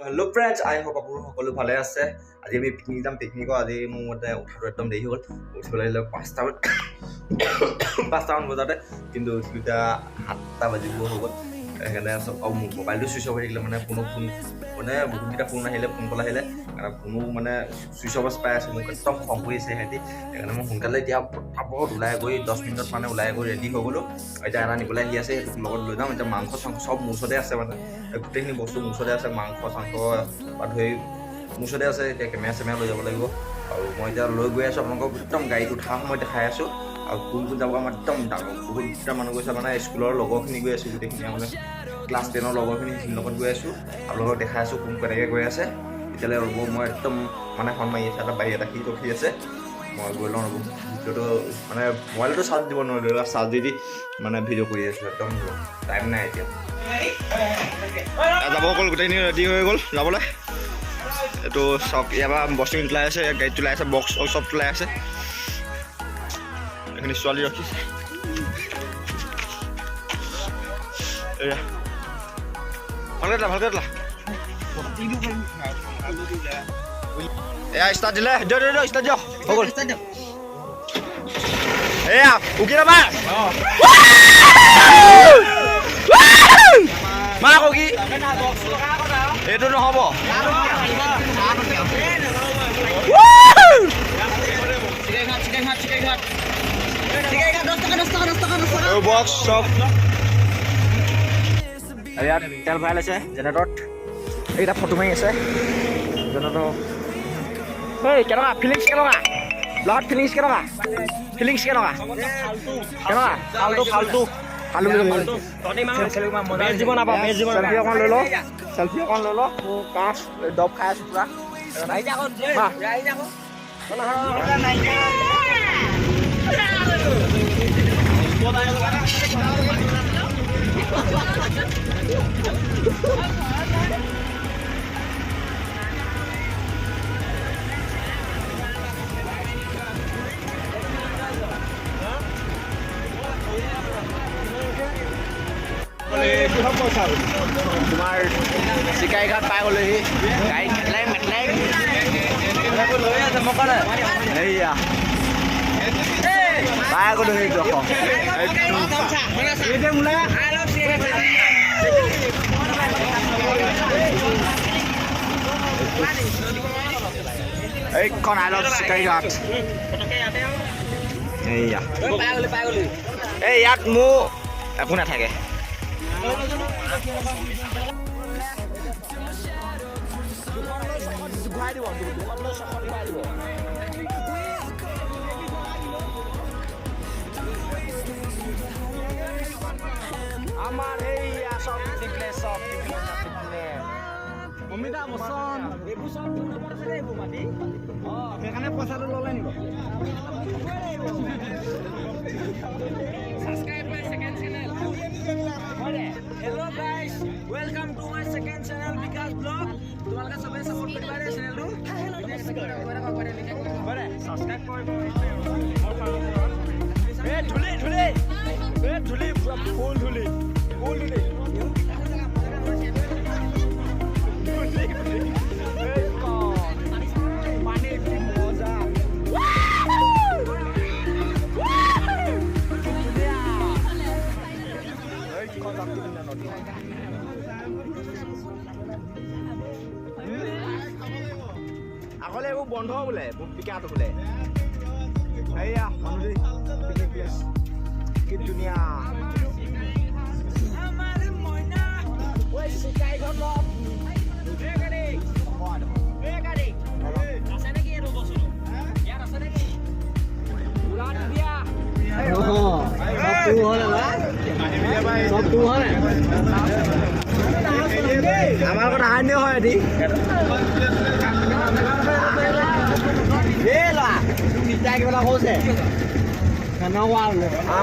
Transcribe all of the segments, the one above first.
Hello' friends, আই hope আপোনালোক সকলো ভালে আছে। আজি আমি পিকনিক যাম। পিকনিকৰ আজি মোৰ মতে উঠাটো একদম দেৰি হ'ল। উঠিবলৈ আহিলে 5টামান বজাতে, কিন্তু এতিয়া 7টা বাজিব হৈ গ'ল। সেইকাৰণে মোৰ মোবাইলটো চুইচ অফ হৈ থাকিলে, মানে কোনো ফোন বহুতকেইটা ফোন আহিলে, ফোন কল আহিলে, কোনো চুইচ অফ পাই আছে। মোক একদম খং কৰি আছে সিহঁতি। সেইকাৰণে মই সোনকালে এতিয়া পটাপট ওলাই গৈ 10 মিনিটত ওলাই গৈ ৰেডি হৈ গ'লোঁ। এতিয়া এটা নিবলৈ আহি আছে, সেইটো লগত লৈ যাম। এতিয়া মাংস চাংস চব মোৰ ওচৰতে আছে, গোটেইখিনি বস্তু মোৰ ওচৰতে আছে। মাংস চাংস বা ধৰি মোৰ ওচৰতে আছে। এতিয়া কেমেৰা চেমেৰা লৈ যাব লাগিব। আৰু মই এতিয়া লৈ গৈ আছোঁ আপোনালোকক একদম গাড়ীত উঠাৰ সময়ত দেখাই আছোঁ। আৰু কোন যাব আমাৰ একদম বহুতকেইটা মানুহ গৈছে, স্কুলৰ লগৰখিনি গৈ আছোঁ। গোটেইখিনি ক্লাছ 10ৰ লগৰখিনি লগত গৈ আছোঁ। আপোনালোকক দেখাই আছোঁ কোন কেনেকৈ গৈ আছে। তেতিয়ালৈ ৰ'ব, মই একদম ফোন মাৰি আছে। এটা বাৰী এটা সি ৰখি আছে, মই গৈ লওঁ ৰ'ব। ভিডিঅ'টো মোবাইলতো চাৰ্জ দিব নোৱাৰিলোঁ, চাৰ্জ দি ভিডিঅ' কৰি আছোঁ। একদম টাইম নাই এতিয়া। যাব অকল গোটেইখিনি ৰেডি হৈ গ'ল যাবলৈ। এইটো চব ইয়াৰ পৰা বস্তু ওলাই আছে, গাড়ীত চলাই আছে, বক্স চব চলাই আছে। এইখিনি ছোৱালী ৰখিছে। এয়া ভালকৈ দিলা এয়া ষ্টাৰ্ট দিলে, ষ্টাৰ্ট দিয়ক, হৈ গ'ল। এয়া উকি নামা মা আকৌ কি এইটো নহ'ব। বক্স চব ইয়াত তেল ভৰাই লৈছে জেনেৰেটৰত। এইকেইটা ফটো মাৰি আছে জেনেৰেটৰ। এই কেনেকুৱা ফিলিংছ, কেনেকুৱা ব্লাড ফিলিংছ, কেনেকুৱা ফিলিংছ, কেনেকুৱা ফাল্টু চেল্ফি অকণ লৈ লওঁ, কাঠ দব খাই আছোঁ পুৰা। তোমাৰ চিকাৰী ঘাট পাই গ'লেহি। গাড়ী মেটলাই লৈ আছে মোক সেয়া পাই গ'লোহি। এইখন আই লাভ চিকাৰী ঘাট। এইয়া এই ইয়াত মোৰ একো নাথাকে। আমাৰ এইয়া চব টিকলে অমিতা বচন এইবোৰ চব এইবোৰ মাটি সেইকাৰণে পইচাটো ল'লে নিব। Subscribe my second channel. Hello guys, welcome to my second channel Vikas Vlog. তোমালোকে সবে সাপোর্ট কৰিবা ৰে চেনেলটো। সাবস্ক্ৰাইব কৰিব। এ ধুলি পুৰা ফুল ধুলি। আগলে এইবোৰ বন্ধ বোলে, পিকাটো বোলে। এইয়া মানুহ কি ধুনীয়া। আমাৰ কথা হানি হয় এটি মিঠাই কিবা হৈছে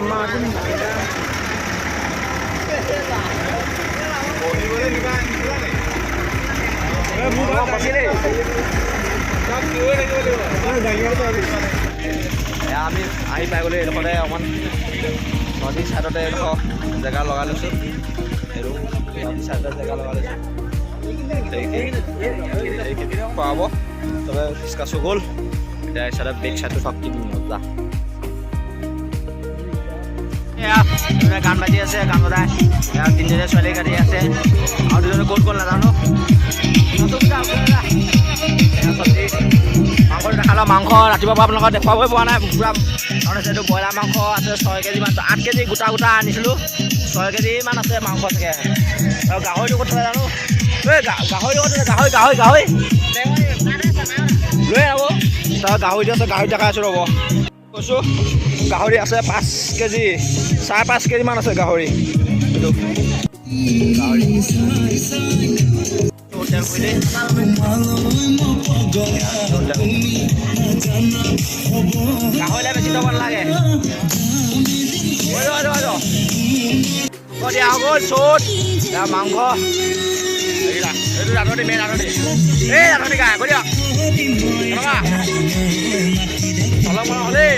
আমাৰ আমি আহি পাই গ'লো। এইডোখৰতে অকণমান নদীৰ ছাইডতে জেগা লগাই লৈছোঁ। এইটো নদীৰ ছাইডতে জেগা লগাই লৈছোঁ। খোৱা হ'ব তবে ডিছকাছ হৈ গ'ল এতিয়া এইচাইডে বেক চাইডটো চাওক কি মজা গান বাজি আছে গান বজাই তিনিজনীয়া ছোৱালী গাড়ী আছে আৰু দুজনী ক'ত গ'ল নাজানো মাংস দেখালোঁ মাংস ৰাতিপুৱাৰ পৰা আপোনালোকক দেখুৱাবই পোৱা নাই পুৰা কাৰণ আছে এইটো ব্ৰইলাৰ মাংস আছে 6 কেজি মান 8 কেজি গোটা গোটা আনিছিলোঁ 6 কেজি মান আছে মাংস চাগে আৰু গাহৰিটো ক'ত থাকে জানো এই গাহৰি ক'ত গাহৰি লৈ আহব তাৰ গাহৰিটো আছে গাহৰি দেখাই আছোঁ ৰ'ব কৈছোঁ গাহৰি আছে 5 কেজি 5.5 কেজি মান আছে গাহৰি এইটো গাহৰিলে বেছি ল'ব নালাগে দিয়া গ'ল চ'ত মাংস এইটো ৰাধনি মেইন ৰাধনি এই ৰাধনি গাই কৈ দিয়ক অলপ মন হ'লেই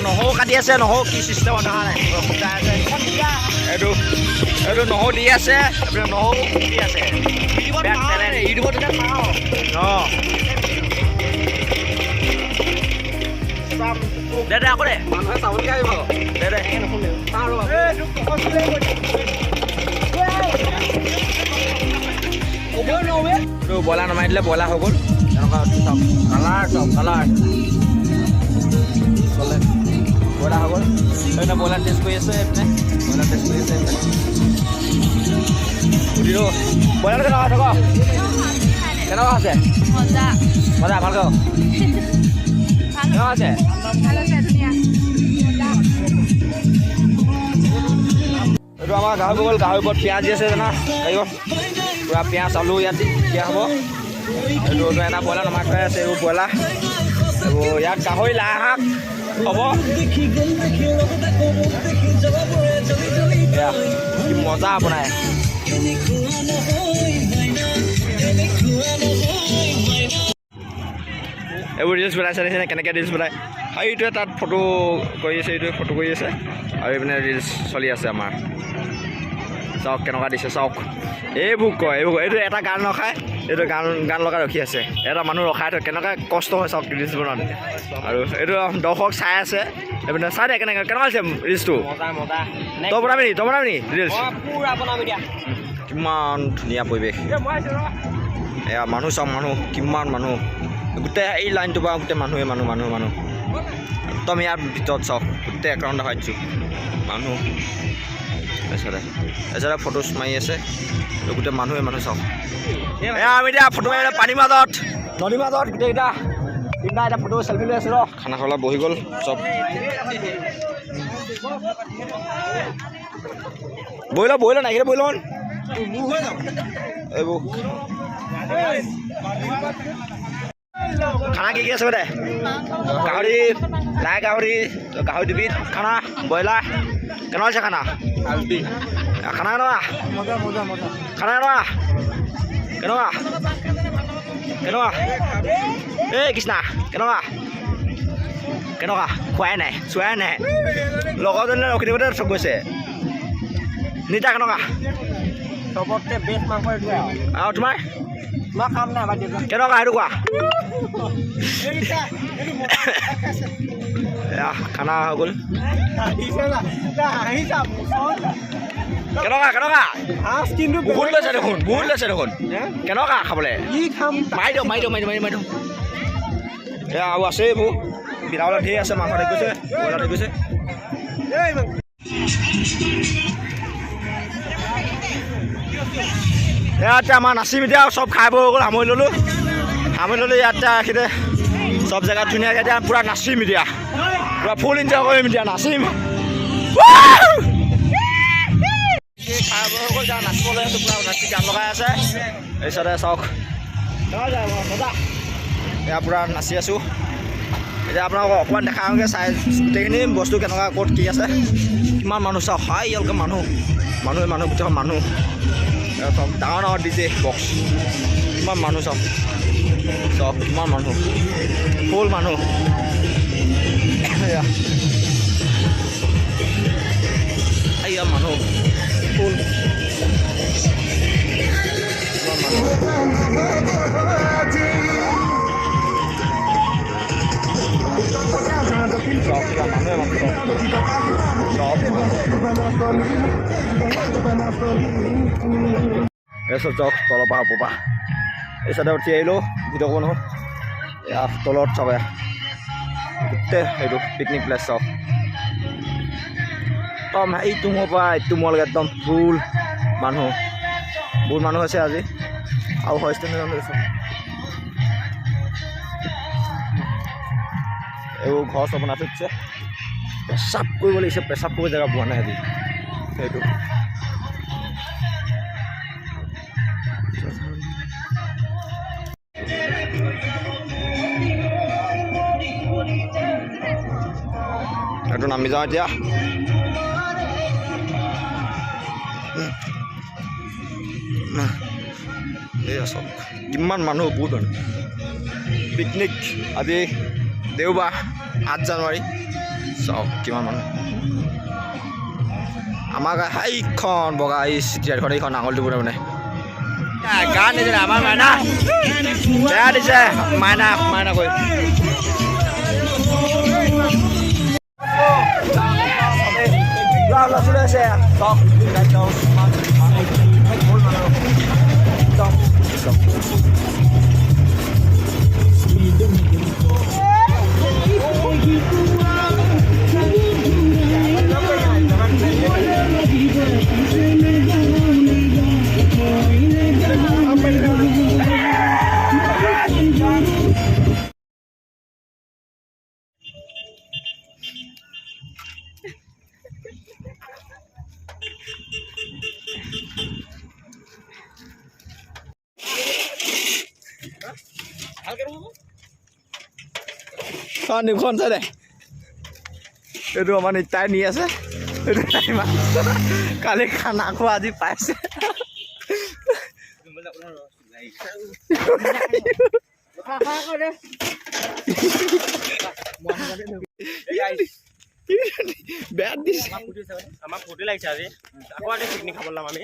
নহৰু কাটি আছে নহৰু কি চিষ্টেম অহা নাই শুকাই আছে এইটো নহৰু দি আছে নহৰু দি আছে ইউটিউবত অঁ দে আকৌ দে মানুহে চাবলৈ আহিব ব্ৰইলাৰ নমাই দিলে ব্ৰইলাৰ হৈ গ'ল তেনেকুৱা কালাৰ চলে ব্ৰইলাৰ হৈ গ'ল সেইদিনা ব্ৰইলাৰ টেষ্ট কৰি আছে এইপিনে ব্ৰইলাৰ টেষ্ট কৰি আছে সুধিলোঁ ব্ৰইলাৰ কেনেকুৱা আছে মজা ভালকৈ কেনেকুৱা আছে এইটো আমাৰ গাহৰি গ'ল গাহৰিৰ ওপৰত পিঁয়াজ দি আছে জানা পাৰিব পূৰা পিঁয়াজ আলু ইয়াত দিয়া হ'ব এইটো এটা ব্ৰইলাৰ নমাই থৈ আছে এইবোৰ ব্ৰইলাৰ এইবোৰ ইয়াত গাহৰি লাই শাক হ'ব কি মজা বনাই এইবোৰ ৰিলচ বনাইছে নিচিনা কেনেকৈ ৰিলচ বনায় আৰু এইটোৱে তাত ফটো কৰি আছে এইটোৱে ফটো কৰি আছে আৰু এইপিনে ৰিলচ চলি আছে আমাৰ চাওক কেনেকুৱা দিছে চাওক এইবোৰ কয় এইটো এটা গান ৰখায় এইটো গান লগাই ৰখি আছে এটা মানুহ ৰখাই থয় কেনেকুৱা কষ্ট হয় চাওক ৰিলচ বনাওঁতে আৰু এইটো দৰ্শক চাই আছে এইপিনে চাই দে কেনেকুৱা হৈছে ৰিলচটো তই বনাবি নি ৰিলচ কিমান ধুনীয়া পৰিৱেশ এয়া মানুহ চাওক মানুহ কিমান মানুহ গোটেই এই লাইনটোৰ পৰা গোটেই মানুহ একদম ইয়াৰ ভিতৰত চাওক গোটেই একাউণ্ট দেখাই দিছোঁ মানুহ এজনে ফটো মাৰি আছে গোটেই মানুহ চাওক আমি এতিয়া ফটো মাৰি পানীৰ মাজত নদীৰ মাজত গোটেইকেইটা তিনিটা এতিয়া ফটো চেল্ফি লৈ আছোঁ ৰ খানা খাবলৈ বহি গ'ল চব বহি ল নাইকিয়া বহি লওঁ এইবোৰ খানা কি আছে দে গাহৰি লাই গাহৰি দুবিধ খানা ব্ৰইলাৰ কেনেকুৱা আছে খানা খানা কেনেকুৱা এই কৃষ্ণা কেনেকুৱা খোৱাই নাই চোৱাই নাই লগৰজনীলৈ ৰখি থাকোঁতে চব গৈছে নিতা কেনেকুৱা চবতকৈ বেষ্ট মাংস আৰু তোমাৰ কেনেকুৱা সেইটো কোৱা খানা হৈ গ'ল কেনেকুৱা বহুত লৈছে দেখোন কেনেকুৱা খাবলৈ মাৰি দিওঁ এয়া আৰু আছে এইবোৰ বিনাবলৈ ধেৰ আছে মাংস গৈছে ব্ৰইলাৰ গৈছে ইয়াতে আমাৰ নাচিম এতিয়া চব খাই বৈ গ'ল সামৰি ল'লোঁ ইয়াতে ৰাখিতে চব জেগাত ধুনীয়াকৈ এতিয়া পূৰা নাচিম এতিয়া পূৰা ফুল এনজয় কৰিম এতিয়া নাচিম খাই বৈ গ'ল এতিয়া নাচিবলৈ পূৰা নাচি গান লগাই আছে তাৰপিছতে চাওক এয়া পূৰা নাচি আছোঁ এতিয়া আপোনালোকক অকণমান দেখাওঁগৈ চাই গোটেইখিনি বস্তু কেনেকুৱা ক'ত কি আছে কিমান মানুহ চাওক হাই ইয়ালৈকে মানুহ গোটেইখন মানুহ ডাঙৰ ডিজে বক্স কিমান মানুহ চাওক কিমান মানুহ ফুল মানুহ এয়া মানুহ ফুল এসব চক তলৰ পৰা ওপৰ পৰা এই চাইডে উঠি আহিলোঁ ভিডিঅ' কোনো এয়া তলত চাব গোটেই এইটো পিকনিক প্লেচ চাওক একদম এইটো মোৰ পৰা এইটো মোলৈকে একদম ফুল মানুহ বহুত মানুহ আছে আজি আৰু হৈছে এইবোৰ ঘৰ চব বনাই থৈছে পেচাব কৰিব লাগিছে পেচাব কৰিব জেগা পোৱা নাই আজি সেইটো এইটো নামি যাওঁ এতিয়া এয়া চব কিমান মানুহ বহুত মানুহ পিকনিক আজি দেওবাৰ 8 জানুৱাৰী চাওক কিমান মানুহ আমাৰ সেইখন বগা এই চিটিয়াৰখন এইখন আঙুলিটো বোলে মানে গান নিদিলে আমাৰ মাইনা বেয়া দিছে মাইনা মাইনা কৈ চলে আছে নিখন চাই দে এইটো আমাৰ নিতাই নি আছে এইটো কালি খানা খোৱা আজি পাইছে বেয়া দিছে আমাক ফূৰ্তি লাগিছে আজি আকৌ আজি পিকনিক খাবলৈ যাম আমি